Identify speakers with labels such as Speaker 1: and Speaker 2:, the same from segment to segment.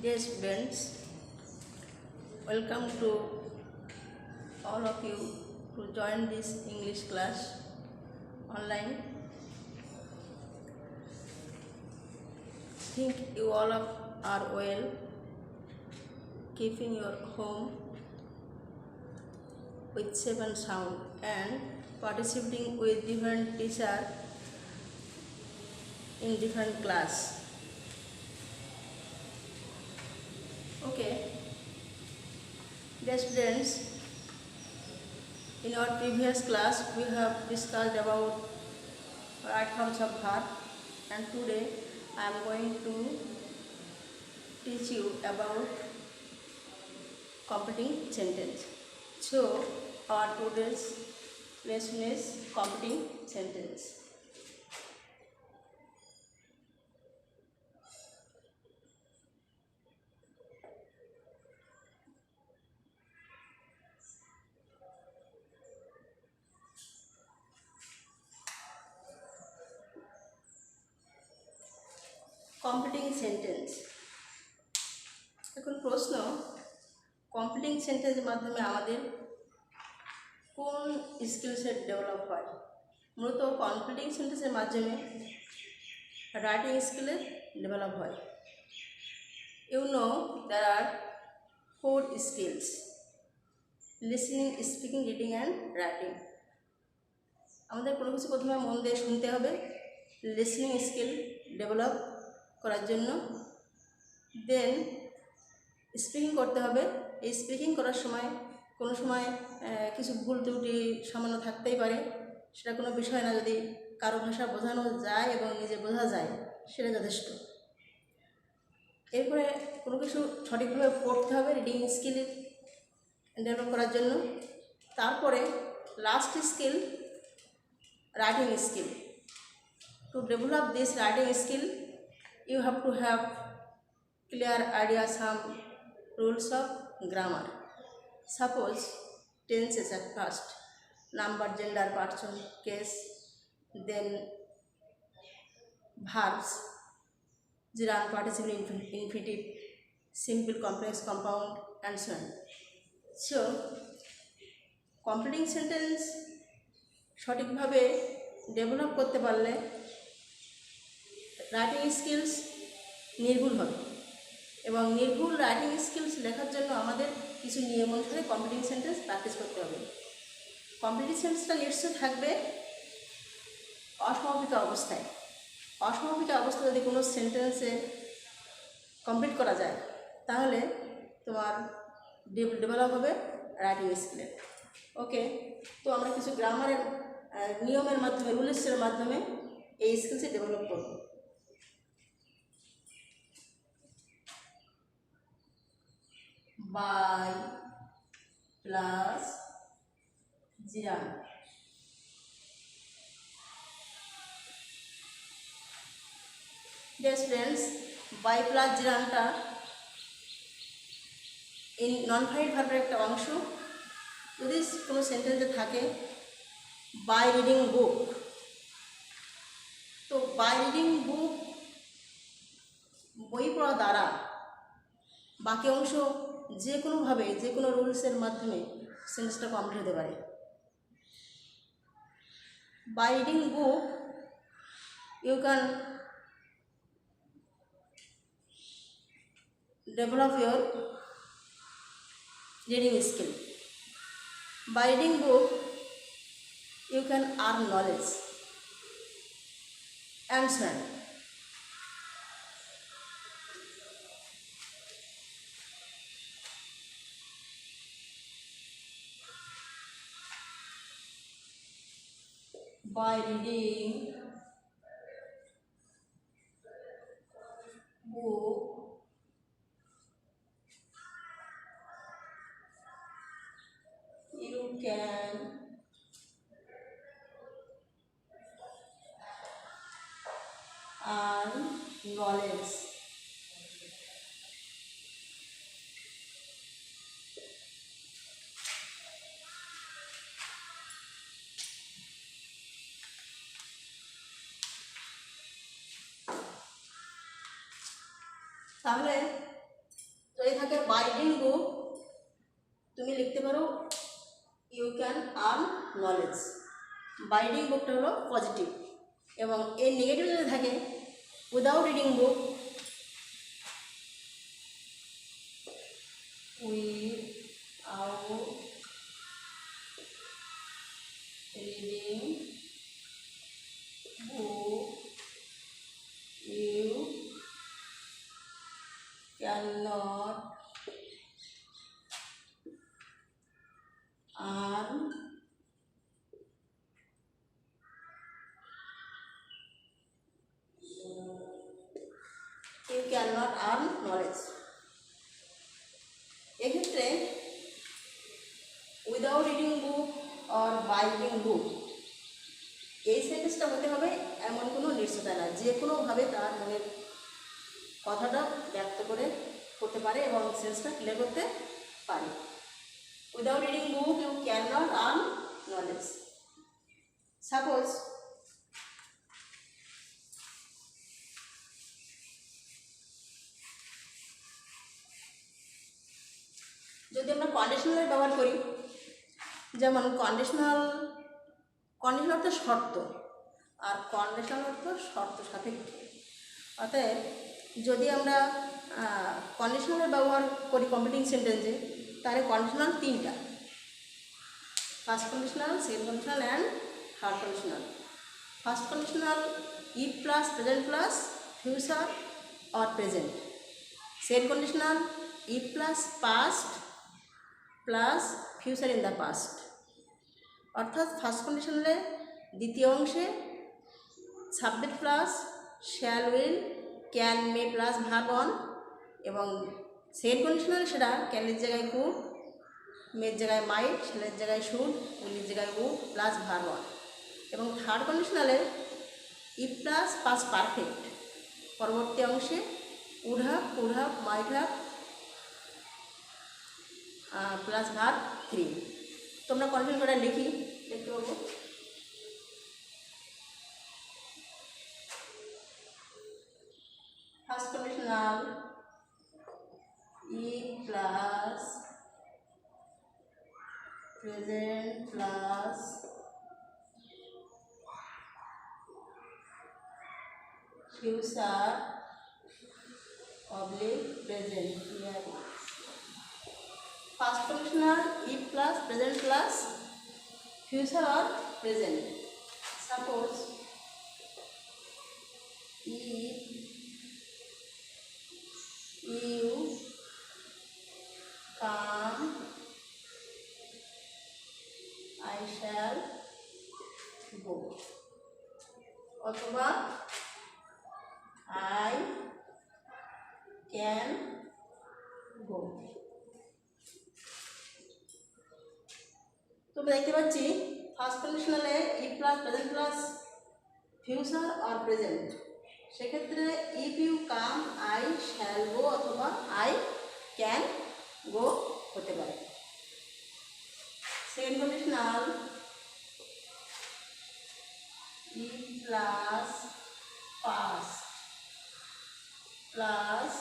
Speaker 1: Dear students, welcome to all of you to join this English class online. Think you all are well, keeping your home with safe and sound and participating with different teachers in different class. Okay, dear students, in our previous class we have discussed about right forms of verb, and today I am going to teach you about completing sentence. So our today's lesson is completing sentence. Completing sentence. এখন প্রশ্ন, completing সেন্টেন্সের মাধ্যমে আমাদের কোন স্কিলসের develop হয়? মূলত completing সেন্টেন্সের মাধ্যমে রাইটিং স্কিলের ডেভেলপ হয়। You know there are 4 skills: listening, speaking, reading and writing. আমাদের কোনো কিছু প্রথমে মন দিয়ে শুনতে হবে লিসনিং স্কিল ডেভেলপ করার জন্য, দেন স্পিকিং করতে হবে। এই স্পিকিং করার সময় কোনো সময় কিছু ভুল ত্রুটি সামান্য থাকতেই পারে, সেটা কোনো বিষয় না, যদি কারো ভাষা বোঝানো যায় এবং নিজে বোঝা যায় সেটা যথেষ্ট। এরপরে কোনো কিছু সঠিকভাবে পড়তে হবে রিডিং স্কিল ডেভেলপ করার জন্য। তারপরে last skill writing skill. To develop this writing skill you have to have clear idea some rules of grammar. Suppose tenses at first: number, gender, person, case, then verbs, gerund, participle, infinitive, simple, complex, compound, and so on. So completing sentence সঠিকভাবে develop করতে পারলে writing skills নির্ভুল হবে, এবং নির্ভুল writing skills লেখার জন্য আমাদের কিছু নিয়ম অনুসারে কমপ্লিটিং সেন্টেন্স প্র্যাকটিস করতে হবে। কমপ্লিটিং সেন্টেন্সটা নিশ্চয় থাকবে অসমাপিত অবস্থায়। অসমাপিত অবস্থায় যদি কোনো সেন্টেন্সে কমপ্লিট করা যায় তাহলে তোমার ডেভেলপ হবে রাইটিং স্কিলের। ওকে, তো আমরা কিছু গ্রামারের নিয়মের মাধ্যমে, রুলসের মাধ্যমে এই স্কিলসে ডেভেলপ করব। by plus gerund. Dear students, by plus gerundটা এই নন ফাইনাইট ভার্বের একটা অংশ। যদি কোনো সেন্টেন্সে থাকে বাই রিডিং বুক, তো বাই রিডিং বুক বই পড়া দ্বারা বাকি অংশ যে কোনোভাবে যে কোনো রুলসের মাধ্যমে সেন্টেন্সটা কমপ্লিট হতে পারে। By reading book you can develop your reading skill. By reading book you can earn knowledge and so on. By reading book you can earn knowledge তাহলে রিডিং বুক তুমি লিখতে পারো you can earn knowledge. By reading বুকটা হলো positive, এবং এর negative যদি থাকে without reading book, without reading book you cannot earn knowledge। এক্ষেত্রে without reading book or by reading book এই সেন্টেন্সটা হতে হবে এমন কোনো নিশ্চয়তা না, যে কোনোভাবে তার মনের কথাটা ব্যক্ত করতে পারে এবং সেন্সটা ক্লিয়ার করতে পারে। Without reading book you can not earn knowledge. Suppose যদি আমরা কন্ডিশনাল ব্যবহার করি, যেমন কন্ডিশনাল অর্থ শর্ত, আর কন্ডিশনাল অর্থ শর্ত সাপেক্ষ। অতএব যদি আমরা কন্ডিশনালের ব্যবহার করি কমপ্লিটিং সেন্টেন্সে, তাহলে কন্ডিশনাল তিনটা: first conditional, second conditional and third conditional. First conditional if plus present plus future or present. Second conditional if plus past plus future in the past. অর্থাৎ ফার্স্ট কন্ডিশনালে দ্বিতীয় অংশে subject plus shall will can may plus verb one, এবং second কন্ডিশনালে সেটা ক্যানের জায়গায় could, মেয়ের জায়গায় মাইট, শ্যালের জায়গায় should, উইলের জায়গায় উড প্লাস ভার্ব অন। এবং থার্ড কন্ডিশনালে ইফ প্লাস পাস্ট পারফেক্ট, পরবর্তী অংশে would have, might have plus verb 3। তোমরা কন্ডিশন করে লিখি, দেখতে পাবো। First conditional if plus present plus future oblique present. First conditional if plus present plus future or present. Suppose if you come I shall go, অথবা I can go. তোমরা দেখতে পাচ্ছি first কন্ডিশনালে if plus present plus future or present, সেক্ষেত্রে if you come I shall go অথবা I can go হতে পারে। Second conditional if plus past plus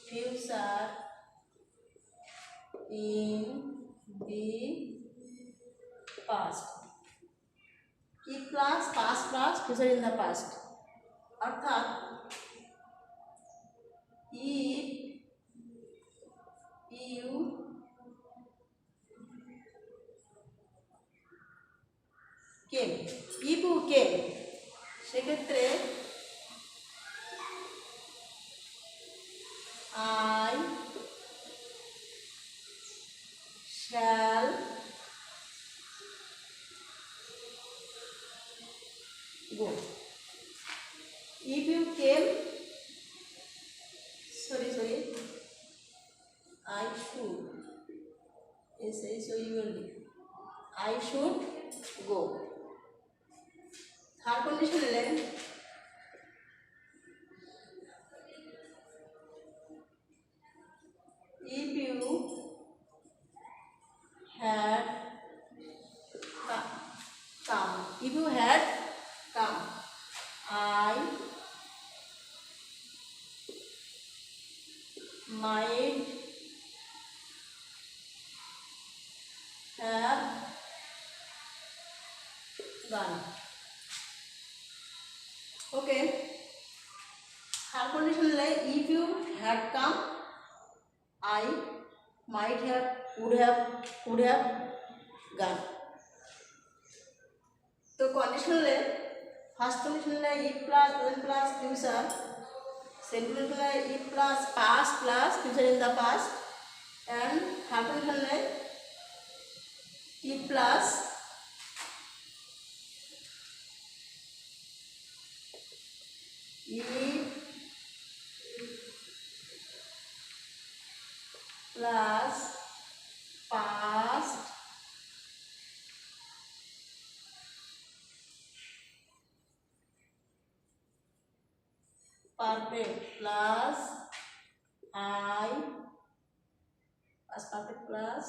Speaker 1: future in the past। if plus past plus future in the past, অর্থাৎ if you came, if you came, সেক্ষেত্রে I shall go। If you came, sorry, I should, I should go। Third condition হলেন if you had come, if you had come, I have gone. Okay. Her condition like if you had come, I might have, would have gone. तो conditional है first conditional है if plus present plus future, second conditional है if plus past plus future in the past, and third conditional है if plus past perfect plus I past perfect plus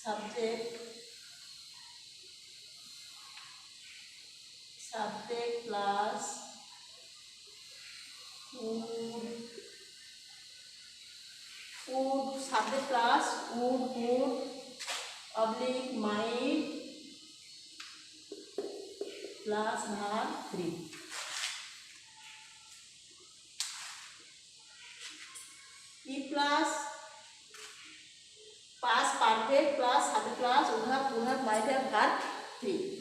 Speaker 1: subject plus would subject plus would oblique might plus verb 3. If plus past perfect plus subject plus would have might have verb 3.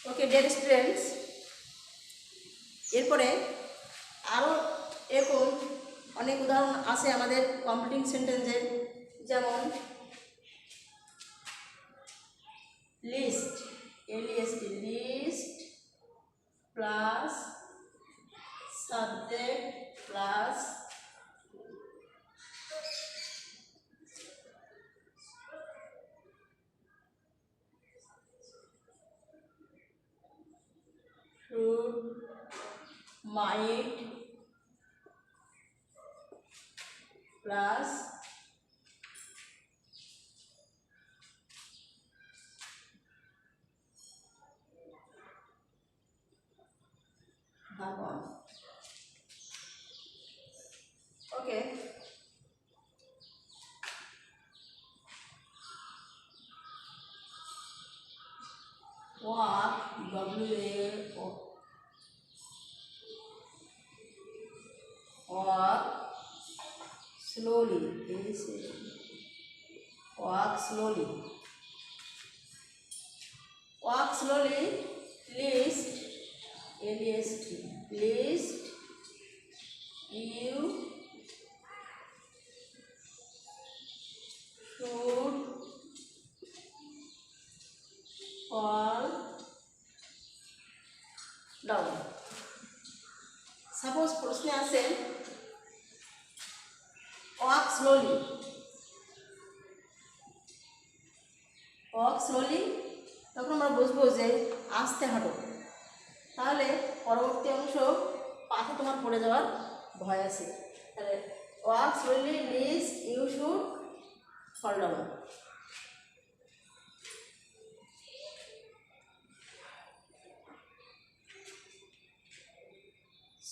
Speaker 1: Okay dear students, এরপরে আরও এরকম অনেক উদাহরণ আছে আমাদের completing সেন্টেন্সের, যেমন list list plus subject plus might plus verb 1. Okay. Walk W-A-O. Walk slowly. Walk slowly. Walk slowly. List L-E-S-T. List you should fall down. Suppose প্রশ্নে আছে walk slowly. তখন আমরা বুঝবো যে আস্তে হাঁটো, তাহলে পরবর্তী অংশ পাথে তোমার পড়ে যাওয়ার ভয় আছে। তাহলে walk slowly lest you should fall down.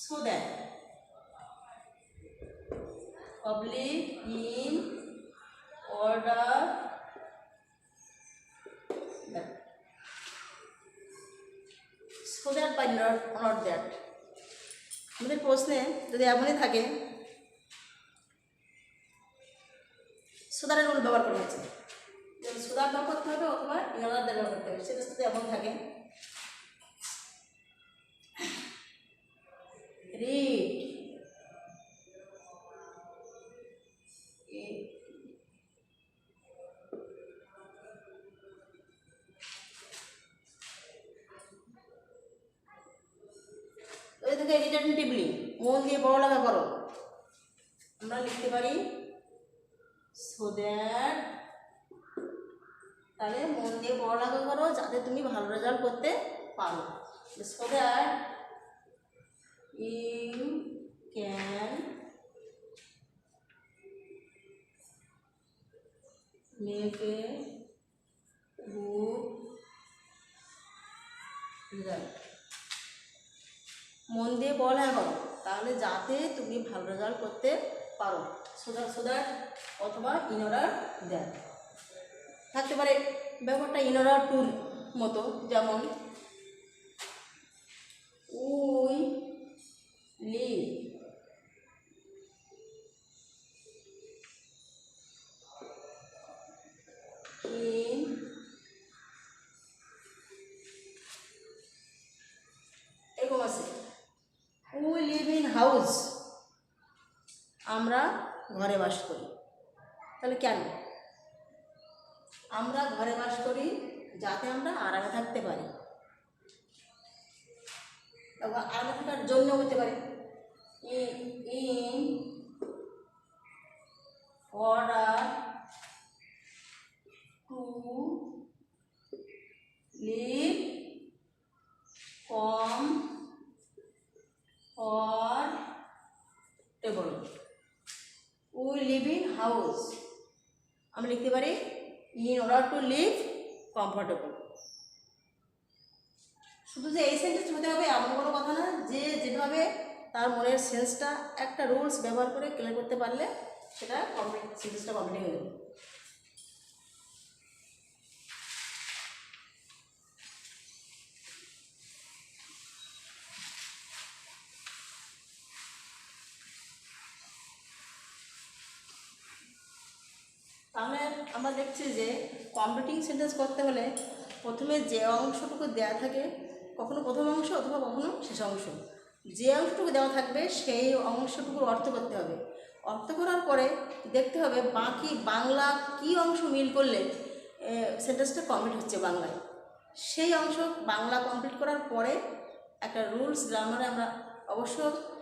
Speaker 1: So that public in order that. So that by not that. আমাদের প্রশ্নে যদি এমনই থাকে সুদারের রুল ব্যবহার করা হয়েছে, যদি সুদার ব্যবহার করতে হবে অথবা ইনার ব্যবহার করতে হবে, সেটা যদি এমন থাকে read রিটেনটিভলি মন দিয়ে পড়ালেখা করো, আমরা লিখতে পারি সো দ্যাট, তাহলে মন দিয়ে পড়ালেখা করো যাতে তুমি ভালো রেজাল্ট করতে পারো, so that you can make a good result. মন দিয়ে পড়ালেখা করো, তাহলে যাতে তুমি ভালো রেজাল্ট করতে পারো। সো দ্যাট অথবা ইন অর্ডার দ্যাট থাকতে পারে। ব্যাপারটা ইন অর্ডার টুর মতো, যেমন উই লিভ ইন এরকম আছে, উই লিভ ইন হাউস, আমরা ঘরে বাস করি। তাহলে কেন আমরা ঘরে বাস করি? যাতে আমরা আরামে থাকতে পারি, আরামে থাকার জন্য হতে পারে in order to live comfortable. We live in house, আমরা লিখতে পারি in order to live comfortable. শুধু যে এই সেন্টেন্স হতে হবে এমন কোনো কথা না, যে যেভাবে তার মনের সেন্সটা একটা রুলস ব্যবহার করে ক্লিয়ার করতে পারলে সেটা কমপ্লিট, সেন্টেন্সটা কমপ্লিট হয়ে যাবে। তাহলে আমরা দেখছি যে কমপ্লিটিং সেন্টেন্স করতে হলে প্রথমে যে অংশটুকু দেওয়া থাকে, কখনো প্রথম অংশ অথবা কখনো শেষ অংশ, যে অংশটুকু দেওয়া থাকবে সেই অংশটুকুর অর্থ করতে হবে। অর্থ করার পরে দেখতে হবে বাকি বাংলা কী অংশ মিল করলে সেন্টেন্সটা কমপ্লিট হচ্ছে বাংলায়। সেই অংশ বাংলা কমপ্লিট করার পরে একটা রুলস, গ্রামারে আমরা অবশ্য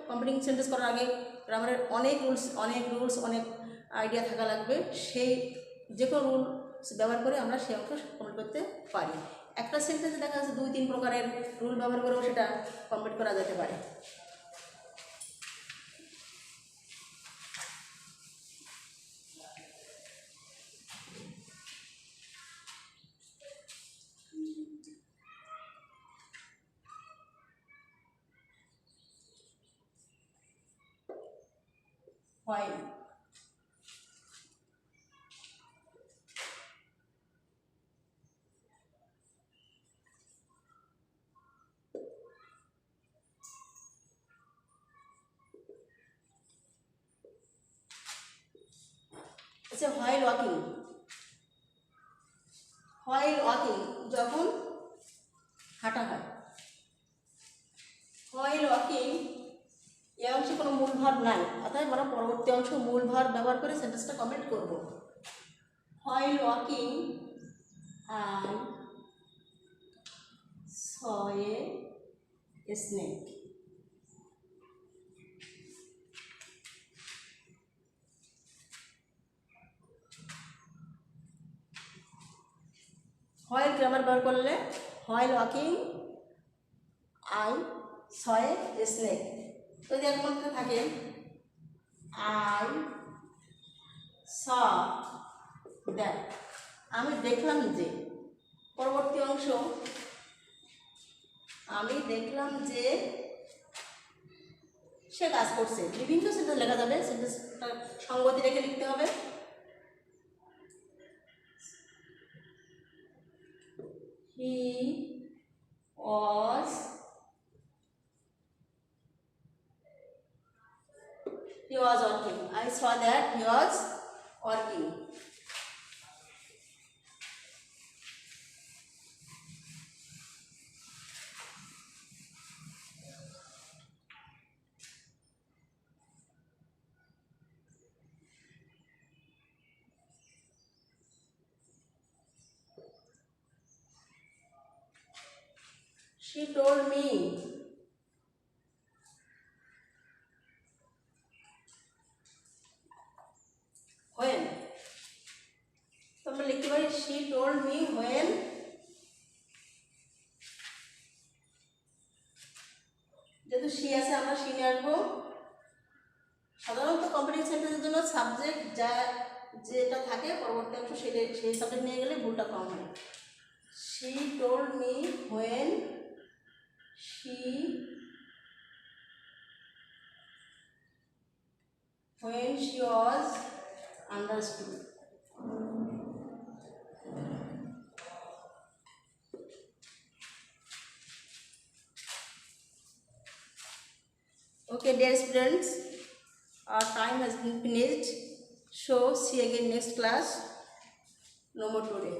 Speaker 1: কমপ্লিটিং সেন্টেন্স করার আগে গ্রামারের অনেক রুলস অনেক আইডিয়া থাকা লাগবে। সেই যে কোনো রুলস ব্যবহার করে আমরা সেই অংশ কমপ্লিট করতে পারি। একটা সেন্টেন্সে দেখা যাচ্ছে 2-3 প্রকারের রুল ব্যবহার করেও সেটা কমপ্লিট করা যেতে পারে। While আচ্ছা, while walking যখন হাঁটা হয়। while walking এই অংশে কোনো মূল ভার্ব নাই, অর্থাৎ আমরা পরবর্তী অংশ মূল ভার্ব ব্যবহার করে সেন্টেন্সটা কমপ্লিট করব। while walking I saw a snake. while grammar ব্যবহার করলে while walking I saw a snake, যদি এমন থাকে I saw that, আমি দেখলাম যে, পরবর্তী অংশ আমি দেখলাম যে সে কাজ করছে। বিভিন্ন সেন্টেন্স লেখা যাবে, সেন্টেন্সটা সঙ্গতি রেখে লিখতে হবে। He was working. I saw that he was working. She told me when, তোমরা লিখতে পারি she told me when যেহেতু সি আছে আমরা সি নিয়ে আসবো। সাধারণত কম্পিটিং সেন্টেন্সের জন্য সাবজেক্ট যা যেটা থাকে পরবর্তী অংশ সেটা সেই সাবজেক্ট নিয়ে গেলে ভুলটা কম হয়। She told me when she was understood. Okay, dear students, our time has been finished. So see you again next class. No more today.